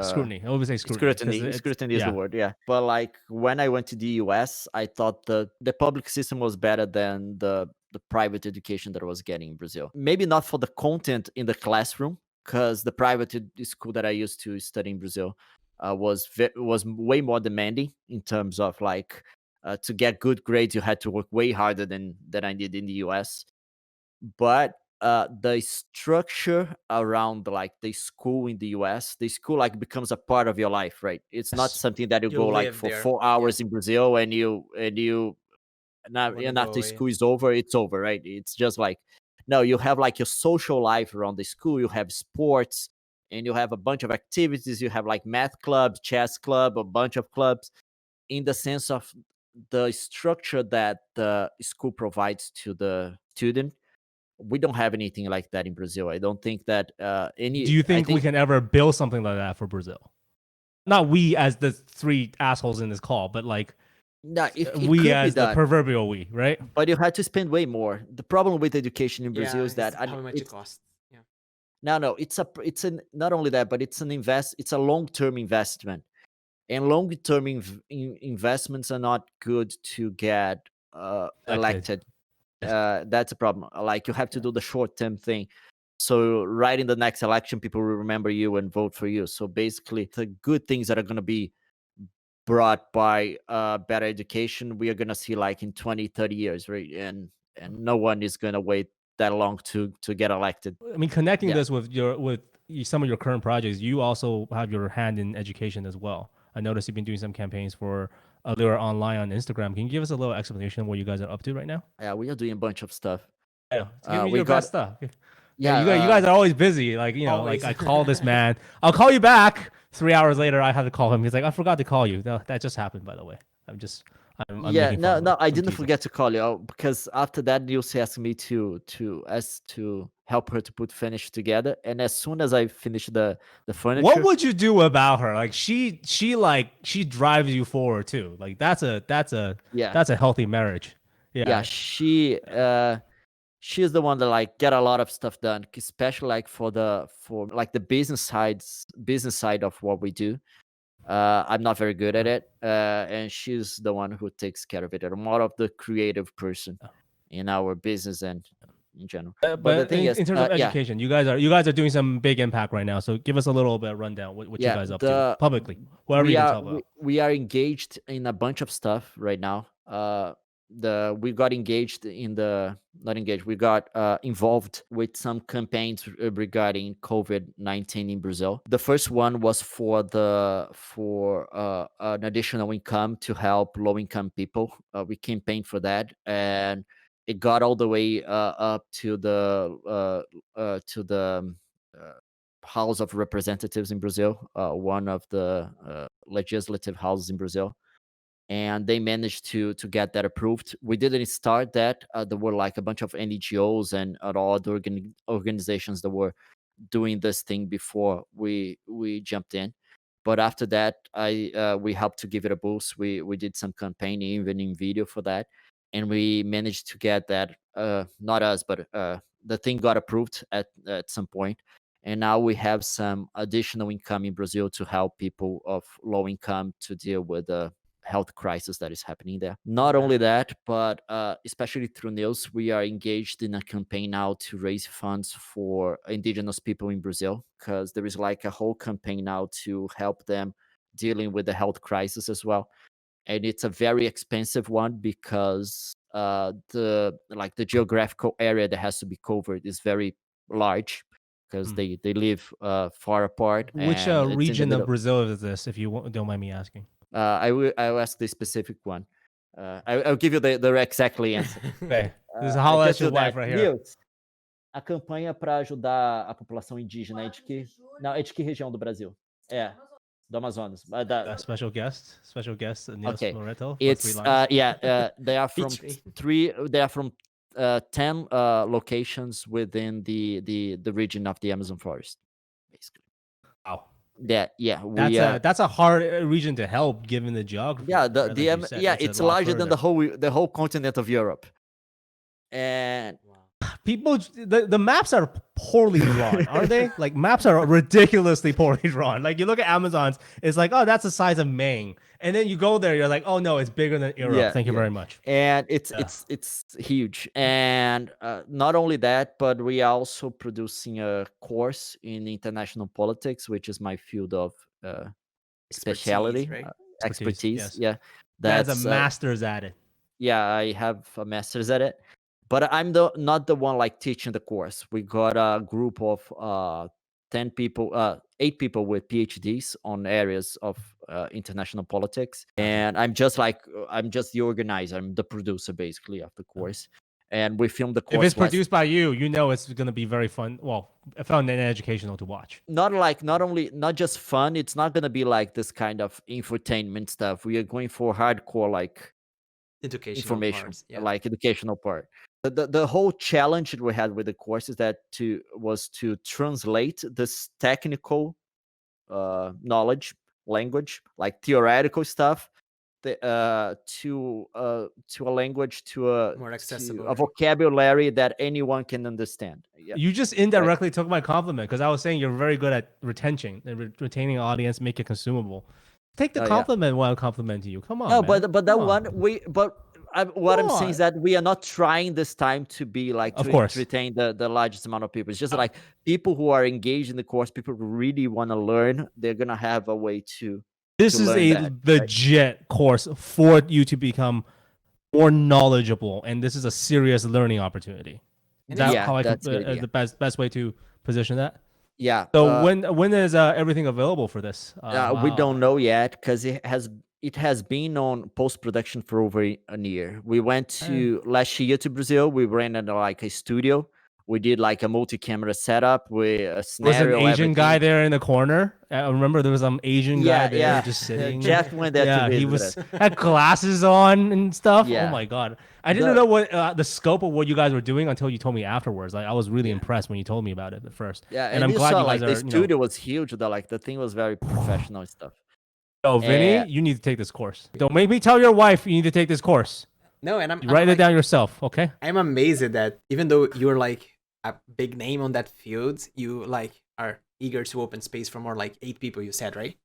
Scrutiny. I always say scrutiny. Scrutiny is the word. Yeah, but like when I went to the U.S., I thought the public system was better than the private education that I was getting in Brazil. Maybe not for the content in the classroom, because the private school that I used to study in Brazil was way more demanding in terms of like to get good grades, you had to work way harder than I did in the U.S. But the structure around like the school in the US, the school like becomes a part of your life, right? It's not something that you go like for there. 4 hours in Brazil and after school is over, it's over, right? It's just like, no, you have like your social life around the school, you have sports, and you have a bunch of activities, you have like math clubs, chess club, a bunch of clubs, in the sense of the structure that the school provides to the student. We don't have anything like that in Brazil. I don't think that any. Do you think we can ever build something like that for Brazil? Not we as the three assholes in this call, but like we as the proverbial we, right? But you had to spend way more. The problem with education in Brazil is that how much it costs. Yeah. No, it's not only that, but it's a long-term investment, and long-term investments are not good to get elected. That's a problem. Like you have to do the short-term thing, so right in the next election people will remember you and vote for you. So basically the good things that are going to be brought by better education, we are going to see like in 20-30 years, right? And no one is going to wait that long to get elected. I mean, connecting this with some of your current projects, you also have your hand in education as well. I noticed you've been doing some campaigns for Allure Online on Instagram. Can you give us a little explanation of what you guys are up to right now? Yeah, we are doing a bunch of stuff. Yeah, give me your best stuff. Yeah, you guys are always busy. Like, always. like I call this man, I'll call you back. 3 hours later, I have to call him. He's like, I forgot to call you. No, that just happened, by the way. I'm I didn't forget to call you because after that, Nils asked me to help her to finish together. And as soon as I finished the furniture, what would you do about her? Like she drives you forward too. Like that's a healthy marriage. Yeah, she's the one that like get a lot of stuff done, especially like for like the business side of what we do. I'm not very good at it, and she's the one who takes care of it. I'm more of the creative person in our business and in general. But the thing is, in terms of education, you guys are doing some big impact right now. So give us a little bit of rundown what you guys up to publicly, whatever you can tell about. We are engaged in a bunch of stuff right now. We got involved with some campaigns regarding COVID-19 in Brazil. The first one was for an additional income to help low-income people. We campaigned for that, and it got all the way up to the House of Representatives in Brazil, one of the legislative houses in Brazil. And they managed to get that approved. We didn't start that. There were like a bunch of NGOs and other organizations that were doing this thing before we jumped in. But after that, we helped to give it a boost. We did some campaigning, even in video for that, and we managed to get that. Not us, but the thing got approved at some point. And now we have some additional income in Brazil to help people of low income to deal with health crisis that is happening there. Not only that, but especially through news, we are engaged in a campaign now to raise funds for indigenous people in Brazil, because there is like a whole campaign now to help them dealing with the health crisis as well. And it's a very expensive one because the geographical area that has to be covered is very large, because they live far apart. Which and region of Brazil is this, if you don't mind me asking? I'll ask the specific one. I'll give you the exactly answer. Okay. This is how that's your wife right here. Nils, a campanha para ajudar a população indígena é de que? Não, é de que região do Brasil? É, do Amazonas. Special guest, Nils Loreto. It's they are from They are from 10 locations within the region of the Amazon forest, basically. Wow. That's a hard region to help given the geography. Yeah, it's larger than the whole continent of Europe. And people, the maps are poorly drawn, aren't they? Like, maps are ridiculously poorly drawn. Like, you look at Amazon's, it's like, oh, that's the size of Maine, and then you go there, you're like, oh no, it's bigger than Europe. Thank you very much. And it's huge. And not only that, but we are also producing a course in international politics, which is my field of specialty, right? Expertise. Yes. Yeah, that's a master's at it. Yeah, I have a master's at it, but I'm not the one like teaching the course. We got a group of 8 people with PhDs on areas of international politics, and I'm just the organizer. I'm the producer basically of the course, and we filmed the course. If it's produced by you, you know it's going to be very fun. Well, fun and educational to watch. Not just fun. It's not going to be like this kind of infotainment stuff. We are going for hardcore like information, like educational part. The whole challenge that we had with the course is that was to translate this technical knowledge, language, like theoretical stuff, to a language, more accessible, a vocabulary that anyone can understand. Yeah. You just indirectly took my compliment, because I was saying you're very good at retaining an audience, make it consumable. Take the compliment while complimenting you. Come on. No, man. but that one I'm saying is that we are not trying this time to be like to retain the largest amount of people. It's just like people who are engaged in the course, people who really want to learn, they're gonna have a way to. This is a legit course for you to become more knowledgeable, and this is a serious learning opportunity. Is that how I can the best way to position that? Yeah. So when is everything available for this? We don't know yet, because it has been on post-production for over a year. We went to last year to Brazil. We ran at like a studio. We did like a multi-camera setup with a scenario. Was an Asian guy there in the corner? I remember there was some Asian guy there just sitting. Jeff went there to visit. He had glasses on and stuff. Yeah. Oh my god! I didn't know what the scope of what you guys were doing until you told me afterwards. Like, I was really impressed when you told me about it at first. Yeah, and I'm glad you guys the studio was huge. The thing was very professional and stuff. Oh, Vinie, you need to take this course. Don't make me tell your wife you need to take this course. No, and you write it down yourself, okay? I'm amazed that even though you're like a big name on that field, you like are eager to open space for more like 8 people, you said, right?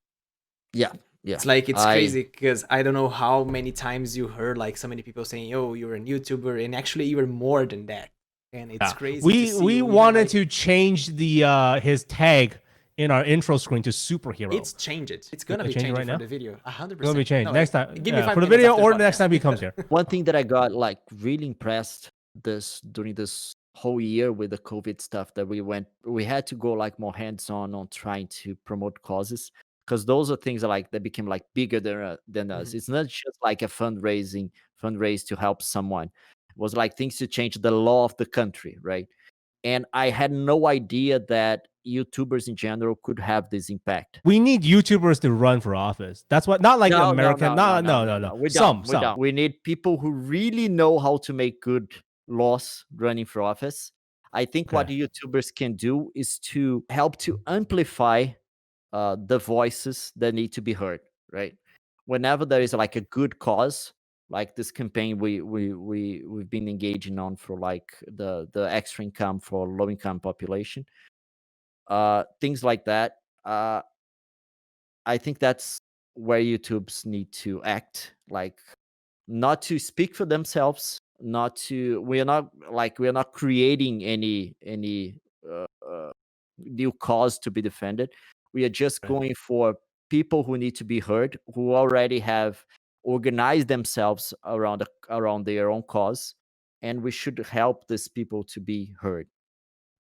Yeah. It's like, it's crazy, because I don't know how many times you heard like so many people saying, "Yo, you're a YouTuber," and actually you were more than that. And it's crazy. We wanted to change the his tag in our intro screen to superhero. It's changed. It's gonna be changing right now for the video. 100%. It's gonna be changed next time. For the video or the next time he comes here. One thing that I got like really impressed during this whole year with the COVID stuff that we had to go like more hands-on on trying to promote causes, because those are things that became like bigger than us. It's not just like a fundraise to help someone. It was like things to change the law of the country, right? And I had no idea that YouTubers in general could have this impact. We need YouTubers to run for office. That's what, not like American. No. We don't. We need people who really know how to make good laws running for office. I think what YouTubers can do is to help to amplify the voices that need to be heard, right? Whenever there is like a good cause, like this campaign we've been engaging on for like the extra income for low income population, things like that. I think that's where YouTubes need to act, like not to speak for themselves, not to we are not creating any new cause to be defended. We are just Right. going for people who need to be heard, who already have organized themselves around their own cause, and we should help these people to be heard.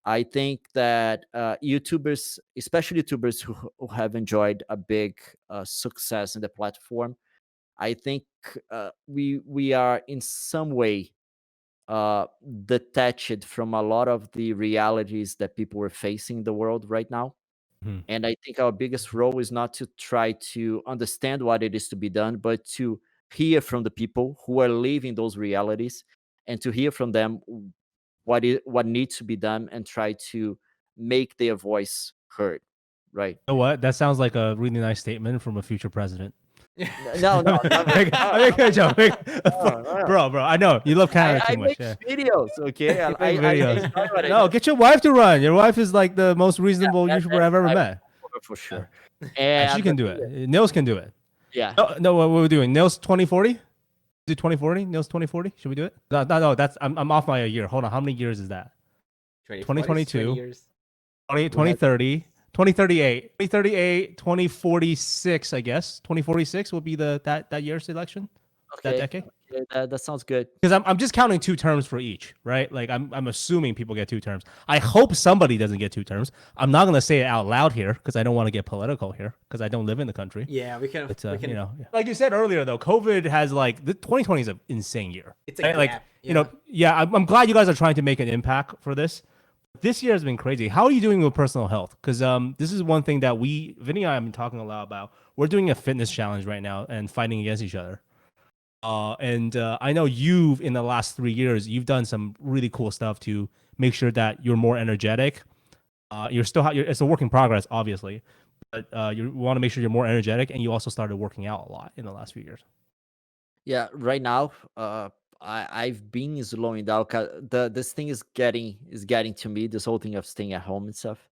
I think that YouTubers, especially YouTubers who have enjoyed a big success in the platform, I think we are in some way detached from a lot of the realities that people are facing in the world right now. Mhm. And I think our biggest role is not to try to understand what it is to be done, but to hear from the people who are living those realities and to hear from them what needs to be done and try to make their voice heard. Right. You know what? That sounds like a really nice statement from a future president. No, no, no, I make a joke. no. Bro. I know you love Canada I too much. make Yeah. videos, okay? You make I videos. enjoy what I No, do. get your wife to run. Your wife is like the most reasonable That YouTuber I've ever I met. for sure. Yeah, she And can do it. Nils can do it. yeah, No, what we're doing? Nils 2040. Do 2040? Nils 2040? Should we do it? No. That's I'm off by a year. Hold on. How many years is that? 2022. 20 years. 2030. 2038. 2038. 2046. I guess 2046 will be that year's election. That okay. decade. Okay, that sounds good. Because I'm just counting 2 terms for each, right? Like I'm assuming people get 2 terms. I hope somebody doesn't get 2 terms. I'm not gonna say it out loud here because I don't want to get political here because I don't live in the country. Yeah, we can. But we can. you know, like you said earlier, though, COVID has like the 2020 is an insane year. It's a right? Like gap, you know, yeah. I'm glad you guys are trying to make an impact for this. This year has been crazy. How are you doing with personal health? Because this is one thing that Vinny and I have been talking a lot about. We're doing a fitness challenge right now and fighting against each other. And I know in the last 3 years, you've done some really cool stuff to make sure that you're more energetic. It's a work in progress, obviously, but you want to make sure you're more energetic, and you also started working out a lot in the last few years. Yeah, right now, I've been slowing down. This thing is getting to me. This whole thing of staying at home and stuff.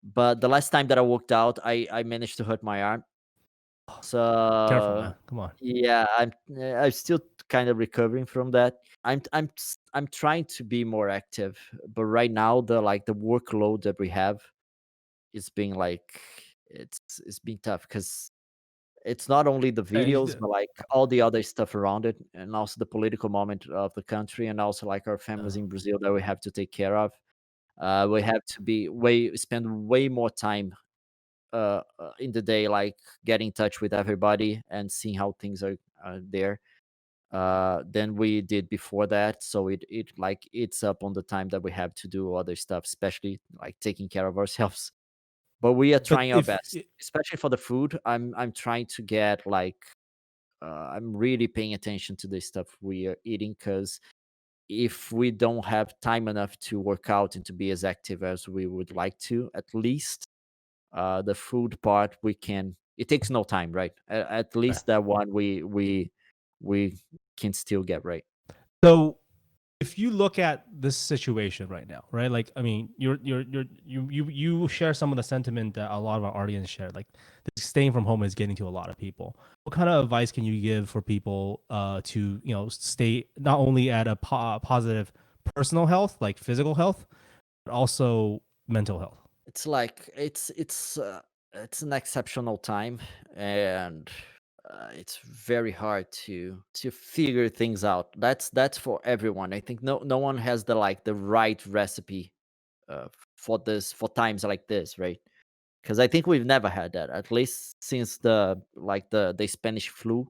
But the last time that I worked out, I managed to hurt my arm. Careful, So man. Come on. yeah, I'm still kind of recovering from that. I'm trying to be more active, but right now the workload that we have is being like it's being tough because it's not only the videos but like all the other stuff around it, and also the political moment of the country, and also like our families in Brazil that we have to take care of. We have to spend way more time in the day, like getting in touch with everybody and seeing how things are there than we did before that. So it's up on the time that we have to do other stuff, especially like taking care of ourselves. But we are But trying our best, especially for the food. I'm trying to get like I'm really paying attention to the stuff we are eating, because if we don't have time enough to work out and to be as active as we would like to, at least the food part we can. It takes no time, right? At least that one we can still get right. So if you look at this situation right now, right? Like, I mean, you share some of the sentiment that a lot of our audience share. Like, staying from home is getting to a lot of people. What kind of advice can you give for people to stay not only at a positive personal health, like physical health, but also mental health? It's like it's an exceptional time, and it's very hard to figure things out. That's for everyone. I think no one has the right recipe for times like this, right? Because I think we've never had that, at least since the Spanish flu.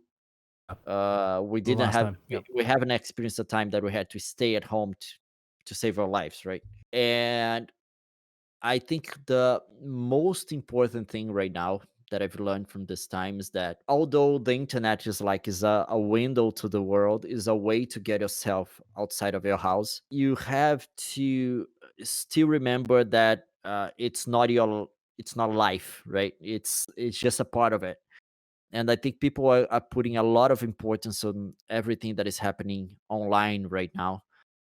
We The didn't last have time, yep. we haven't experienced a time that we had to stay at home to save our lives, right? And I think the most important thing right now that I've learned from this time is that although the internet is a window to the world, is a way to get yourself outside of your house, you have to still remember that it's not life, right? It's just a part of it. And I think people are putting a lot of importance on everything that is happening online right now.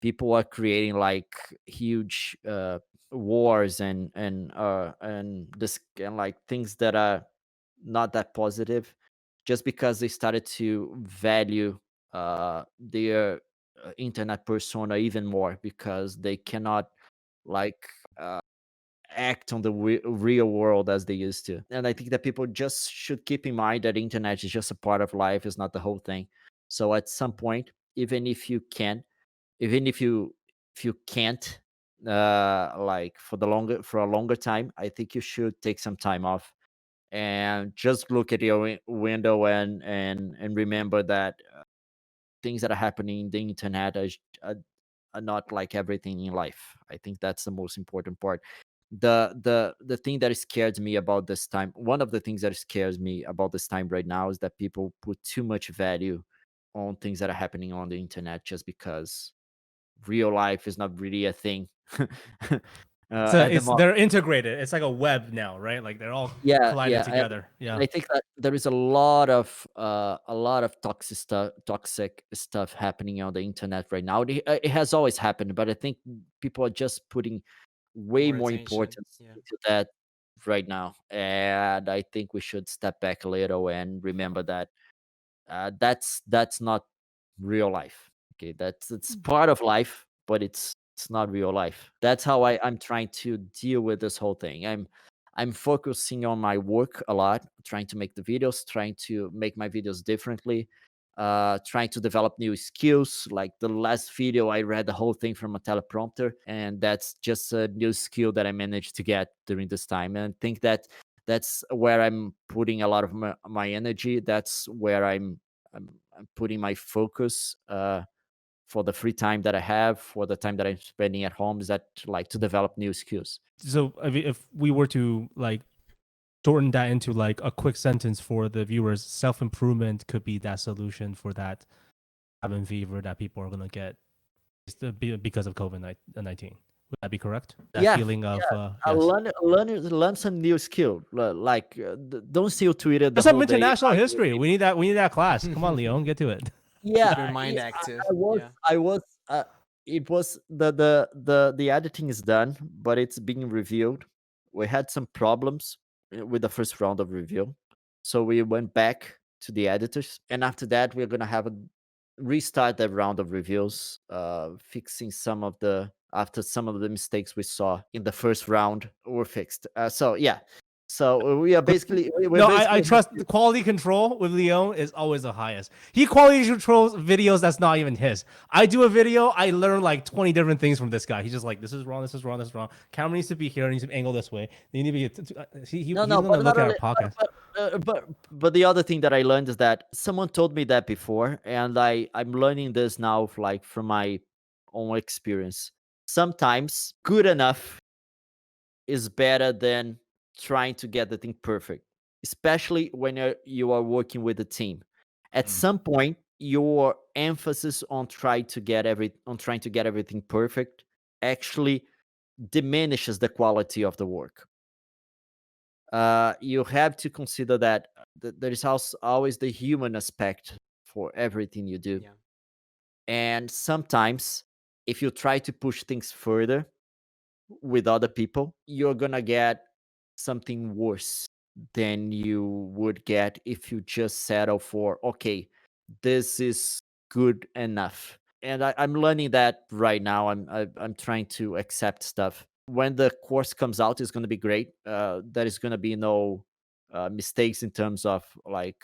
People are creating like huge wars and this and like things that are not that positive, just because they started to value their internet persona even more, because they cannot like act on the real world as they used to. And I think that people just should keep in mind that internet is just a part of life, is not the whole thing. So at some point, even if you can, even if you can't, like for a longer time, I think you should take some time off and just look at your window and remember that things that are happening in the internet are not like everything in life. I think that's the most important part. The thing that scares me about this time, one of the things that scares me about this time right now, is that people put too much value on things that are happening on the internet, just because real life is not really a thing. So At the moment. they're integrated. It's like a web now, right? Like they're all collided together. I think that there is a lot of toxic stuff happening on the internet right now. It has always happened, but I think people are just putting way more importance into that right now. And I think we should step back a little and remember that that's not real life. Okay, it's part of life, but it's not real life. That's how I'm trying to deal with this whole thing. I'm focusing on my work a lot, trying to make the videos, trying to make my videos differently, trying to develop new skills. Like the last video, I read the whole thing from a teleprompter, and that's just a new skill that I managed to get during this time. And I think that that's where I'm putting a lot of my energy. That's where I'm putting my focus for the free time that I have, for the time that I'm spending at home, is that like to develop new skills. So if we were to like shorten that into like a quick sentence for the viewers, self-improvement could be that solution for that cabin fever that people are going to get because of COVID-19. Would that be correct? That feeling of yes. Learn some new skill. Like don't see Twitter the That's whole some day. international history. We need that class. Come on, Leon, get to it. Yeah, keep your mind active. I was it was the editing is done, but it's being reviewed. We had some problems with the first round of review, so we went back to the editors, and after that we're gonna have a restart that round of reviews, fixing some of the mistakes we saw in the first round were fixed. So yeah, so we are basically I trust the quality control with Leon is always the highest. He quality controls videos that's not even his. I do a video, I learn like 20 different things from this guy. He's just like, this is wrong, this is wrong, this is wrong. Camera needs to be here, needs to angle this way. You need to be. He's gonna look at our podcast. But the other thing that I learned is that someone told me that before, and I'm learning this now, like from my own experience. Sometimes good enough is better than trying to get the thing perfect, especially when you are working with a team. At some point, your emphasis on trying to get everything perfect actually diminishes the quality of the work. You have to consider that there is always the human aspect for everything you do. Yeah. And sometimes, if you try to push things further with other people, you're gonna get something worse than you would get if you just settle for, okay, this is good enough. And I'm learning that right now. I'm trying to accept stuff. When the course comes out, it's gonna be great. There is gonna be no mistakes in terms of like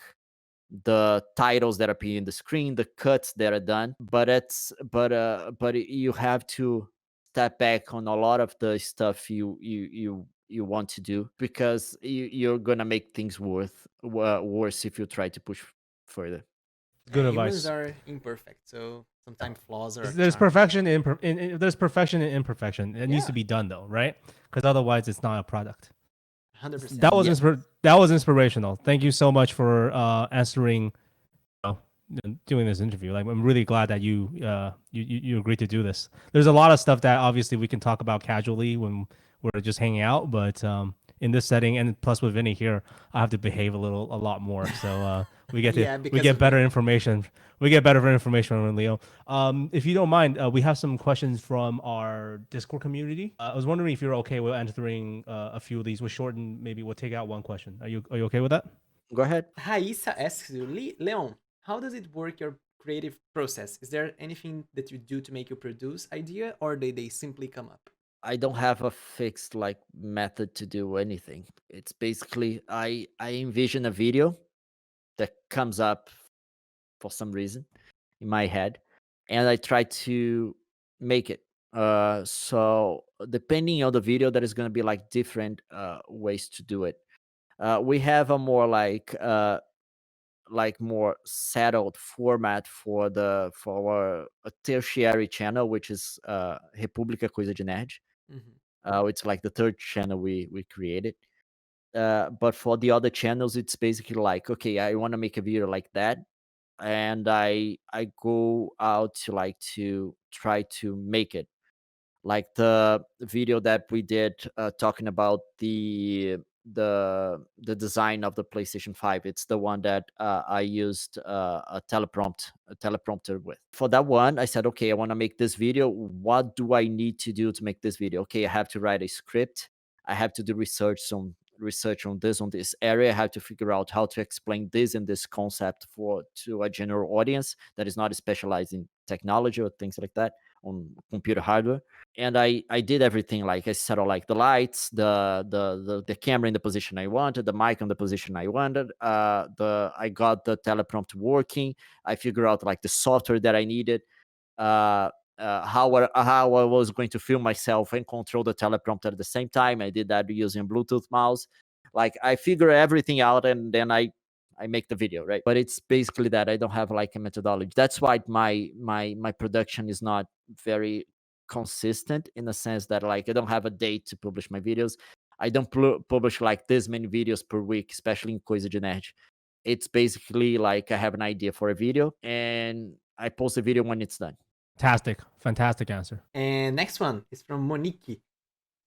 the titles that appear in the screen, the cuts that are done. But you have to step back on a lot of the stuff you want to do, because you're gonna make things worse if you try to push further. Good Humans advice. are imperfect, so sometimes flaws are. There's perfection there's perfection in imperfection. It needs to be done though, right? Because otherwise, it's not a product. 100%. That was inspirational. Thank you so much for answering, doing this interview. Like, I'm really glad that you agreed to do this. There's a lot of stuff that obviously we can talk about casually when we're just hanging out, but in this setting, and plus with Vinie here, I have to behave a lot more. So we get better information. We get better information from Leo. If you don't mind, we have some questions from our Discord community. I was wondering if you're okay with answering a few of these. We'll shorten, maybe we'll take out one question. Are you okay with that? Go ahead. Raissa asks you, Leon, how does it work your creative process? Is there anything that you do to make you produce idea, or they simply come up? I don't have a fixed like method to do anything. It's basically I envision a video that comes up for some reason in my head, and I try to make it. So depending on the video, there is going to be like different ways to do it. We have a more like more settled format for our tertiary channel, which is República Coisa de Nerd. It's like the third channel we created. But for the other channels, it's basically like, okay, I want to make a video like that, and I go out to try to make it. Like the video that we did talking about the design of the PlayStation 5. It's the one that I used a teleprompter with. For that one, I said, okay, I want to make this video. What do I need to do to make this video? Okay, I have to write a script. I have to do research on this area. I have to figure out how to explain this and this concept to a general audience that is not specialized in technology or things like that, on computer hardware. And I did everything. Like I set all like the lights, the camera in the position I wanted, the mic on the position I wanted. I got the teleprompter working. I figured out like the software that I needed. How I was going to film myself and control the teleprompter at the same time. I did that using Bluetooth mouse. Like I figure everything out, and then I make the video, right? But it's basically that I don't have like a methodology. That's why my production is not very consistent, in the sense that like I don't have a date to publish my videos. I don't publish like this many videos per week, especially in Coisa de Nerd. It's basically like I have an idea for a video and I post the video when it's done. Fantastic answer. And next one is from Monique.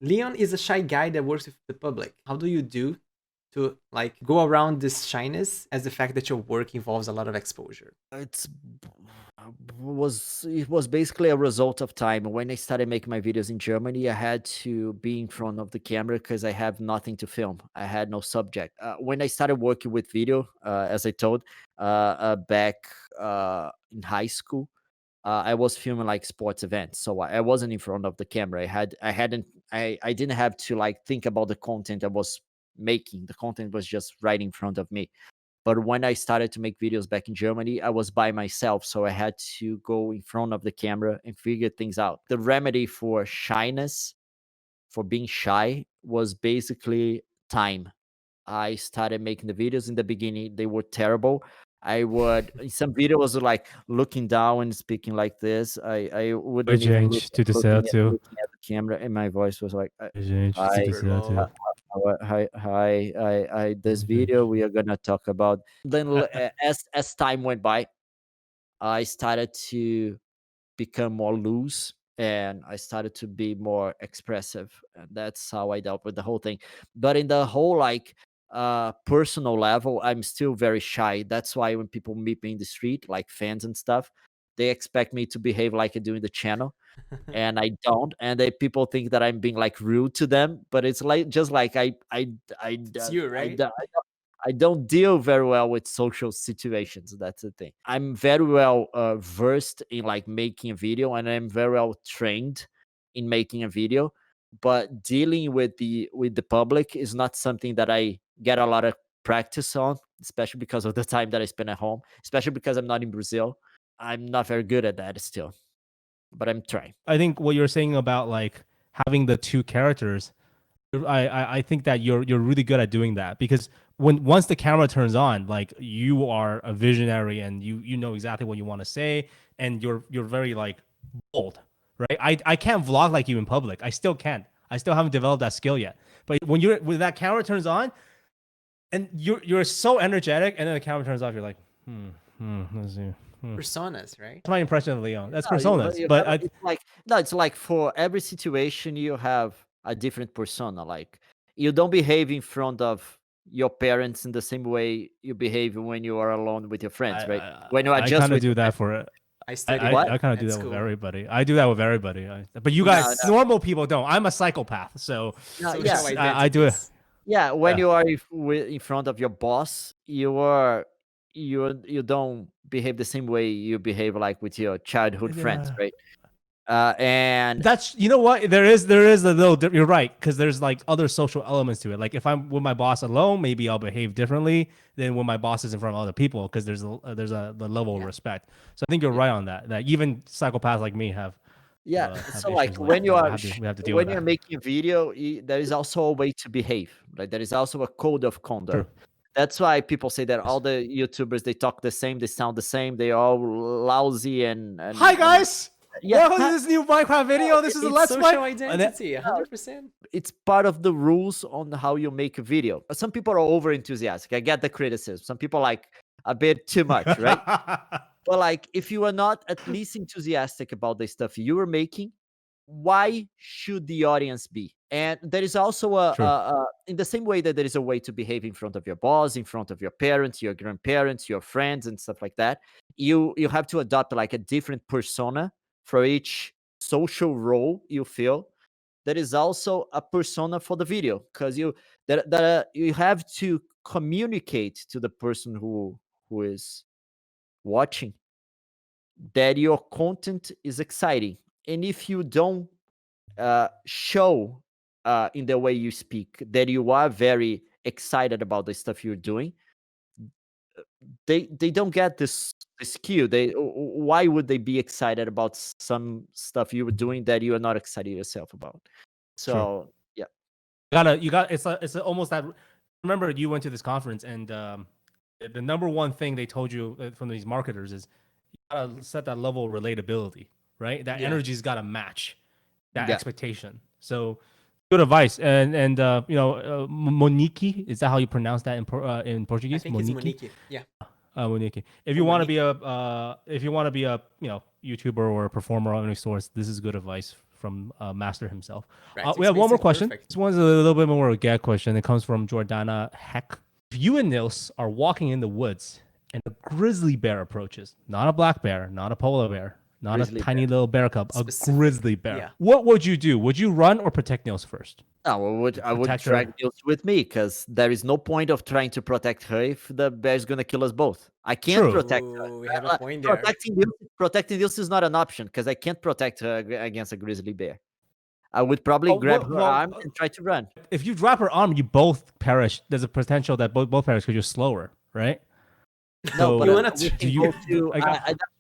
Leon is a shy guy that works with the public. How do you do to like go around this shyness, as the fact that your work involves a lot of exposure? It was basically a result of time. When I started making my videos in Germany, I had to be in front of the camera because I have nothing to film. I had no subject. When I started working with video, as I told, back in high school, I was filming like sports events, so I wasn't in front of the camera. I didn't have to like think about the content I was making. The content was just right in front of me. But when I started to make videos back in Germany, I was by myself, so I had to go in front of the camera and figure things out. The remedy for shyness, for being shy, was basically time. I started making the videos. In the beginning, they were terrible. I would, in some videos, like looking down and speaking like this. I wouldn't even look, looking at the camera, and my voice was like, hi, this video we are gonna talk about. Then as time went by, I started to become more loose, and I started to be more expressive, and that's how I dealt with the whole thing. But in the whole like personal level, I'm still very shy. That's why when people meet me in the street, like fans and stuff, they expect me to behave like I do in the channel, and I don't, and people think that I'm being like rude to them, but it's like just like It's you, right? I don't deal very well with social situations. That's the thing. I'm very well versed in like making a video, and I'm very well trained in making a video. But dealing with the public is not something that I get a lot of practice on, especially because of the time that I spend at home. Especially because I'm not in Brazil. I'm not very good at that still, but I'm trying. I think what you're saying about like having the two characters, I think that you're really good at doing that, because once the camera turns on, like you are a visionary and you know exactly what you want to say, and you're very like bold, right? I can't vlog like you in public. I still can't. I still haven't developed that skill yet. But when that camera turns on, and you're so energetic, and then the camera turns off, you're like, let's see. Personas, right? That's my impression of Leon. That's personas. It's like for every situation you have a different persona. Like you don't behave in front of your parents in the same way you behave when you are alone with your friends, right? When you are I kind of do that for it. I kind of do that with everybody. I do that with everybody. But you guys, normal people don't. I'm a psychopath, so I do it. Yeah, when you are in front of your boss, you don't behave the same way you behave like with your childhood friends, right? And that's, you know what, there is a little you're right, because there's like other social elements to it. Like if I'm with my boss alone, maybe I'll behave differently than when my boss is in front of other people, because there's the level of respect. So I think you're right on that even psychopaths like me have so like when we have to deal with you're that. making a video, there is also a way to behave. Like there is also a code of conduct. True. That's why people say that all the YouTubers, they talk the same, they sound the same, they all lousy and Hi guys. Welcome to this new Minecraft video. This is a Let's Play. Social identity, 100%. It's part of the rules on how you make a video. Some people are over enthusiastic. I get the criticism. Some people like a bit too much, right? But like, if you are not at least enthusiastic about the stuff you are making, why should the audience be? And there is also in the same way that there is a way to behave in front of your boss, in front of your parents, your grandparents, your friends, and stuff like that. You have to adopt like a different persona for each social role you feel. There is also a persona for the video, because you have to communicate to the person who is watching that your content is exciting. And if you don't show in the way you speak that you are very excited about the stuff you're doing, they don't get this cue. Why would they be excited about some stuff you were doing that you are not excited yourself about? So yeah, it's almost that. Remember, you went to this conference, and the number one thing they told you from these marketers is you gotta set that level of relatability, right? That energy's gotta match that expectation. So good advice. And Monique, is that how you pronounce that in Portuguese? I think it's Monique. Yeah. Monique. If you want to be a YouTuber or a performer of any sorts, this is good advice from Master himself. We have one more question. This one's a little bit more of a gag question. It comes from Jordana Heck. If you and Nils are walking in the woods and a grizzly bear approaches, not a black bear, not a polar bear, not grizzly a tiny little bear cub, a grizzly bear, what would you do? Would you run or protect Nils first? No, I would drag Nils with me, because there is no point of trying to protect her if the bear is going to kill us both. I can't protect her. We have a point there. Protecting Nils is not an option, because I can't protect her against a grizzly bear. I would probably grab her arm and try to run. If you grab her arm, you both perish. There's a potential that both perish because you're slower, right? No, but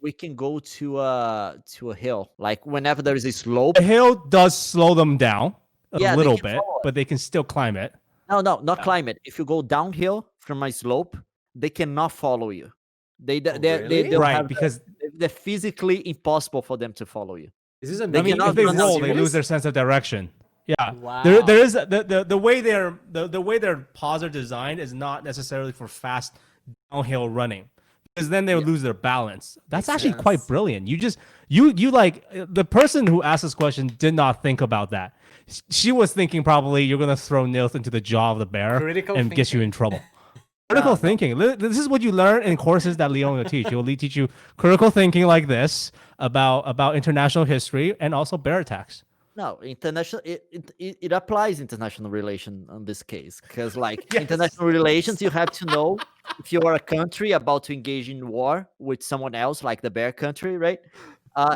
we can go to a hill. Like whenever there is a slope, a hill does slow them down a little bit, but they can still climb it. No, not climb it. If you go downhill from a slope, they cannot follow you. They don't because they're physically impossible for them to follow you. If they roll, they lose their sense of direction. Yeah, wow. There is the way their paws are designed is not necessarily for fast downhill running, because then they would lose their balance. That's actually quite brilliant. You like, the person who asked this question did not think about that. She was thinking probably you're gonna throw Nils into the jaw of the bear and get you in trouble. Critical thinking. This is what you learn in courses that Leon will teach. He will teach you critical thinking like this about international history and also bear attacks. No, international. It applies international relation in this case, because like international relations, you have to know if you are a country about to engage in war with someone else, like the bear country, right?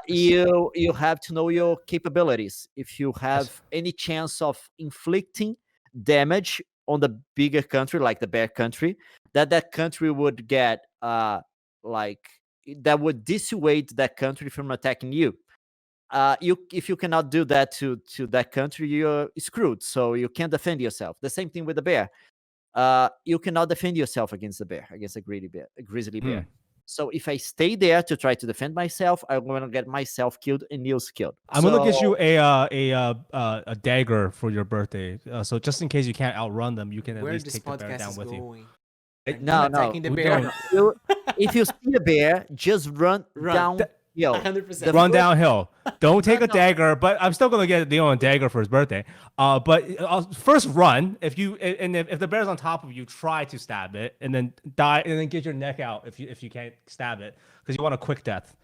You have to know your capabilities. If you have any chance of inflicting damage on the bigger country, like the bear country, that country would get that would dissuade that country from attacking you. If you cannot do that to that country, you're screwed. So you can't defend yourself. The same thing with the bear. You cannot defend yourself against the bear, against a grizzly bear. So if I stay there to try to defend myself, I'm gonna get myself killed and Nils killed. I'm gonna get you a dagger for your birthday. So just in case you can't outrun them, you can at least take the bear down with you. No. The bear. If you see a bear, just run down. 100%. Run downhill. Don't take a dagger, but I'm still gonna get Leon a dagger for his birthday. But first run. If the bear's on top of you, try to stab it and then die and then get your neck out if you can't stab it, because you want a quick death.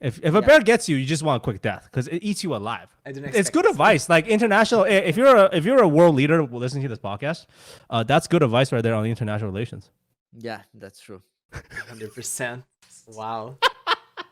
If a bear gets you, you just want a quick death because it eats you alive. It's good advice. Like international, if you're a world leader listening to this podcast, that's good advice right there on international relations. Yeah, that's true. 100%. Wow.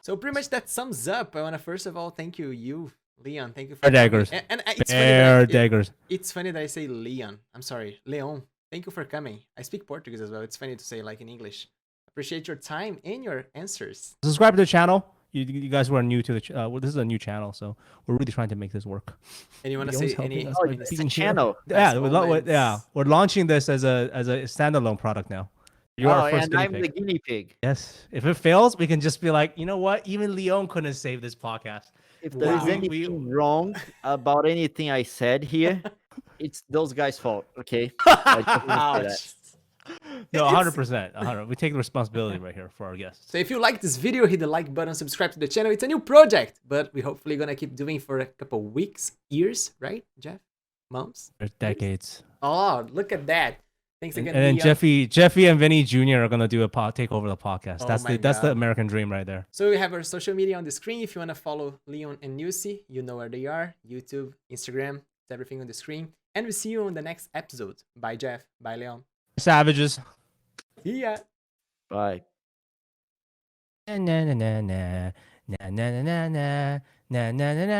So pretty much that sums up. I want to first of all thank you, Leon. Thank you for daggers. And it's daggers. It's funny that I say Leon. I'm sorry, Leon. Thank you for coming. I speak Portuguese as well. It's funny to say like in English. Appreciate your time and your answers. Subscribe to the channel. You guys who are new to the well, this is a new channel, so we're really trying to make this work. And you want to say any? Oh, it's a channel. Yeah, we're launching this as a standalone product now. You're our first and I'm the guinea pig. Yes. If it fails, we can just be like, you know what? Even Leon couldn't save this podcast. If there's anything wrong about anything I said here, it's those guys' fault. Okay. No, 100%. We take the responsibility right here for our guests. So if you like this video, hit the like button, subscribe to the channel. It's a new project, but we hopefully gonna keep doing for a couple weeks, years, right, Jeff? Months? There's decades. Oh, look at that. Thanks again. And then Jeffy and Vinie Jr. are gonna do take over the podcast. That's the American dream right there. So we have our social media on the screen. If you wanna follow Leon and Nusi, you know where they are. YouTube, Instagram, it's everything on the screen. And we see you on the next episode. Bye, Jeff. Bye, Leon. Savages. See ya. Bye. Na na na na na na na na na na na na.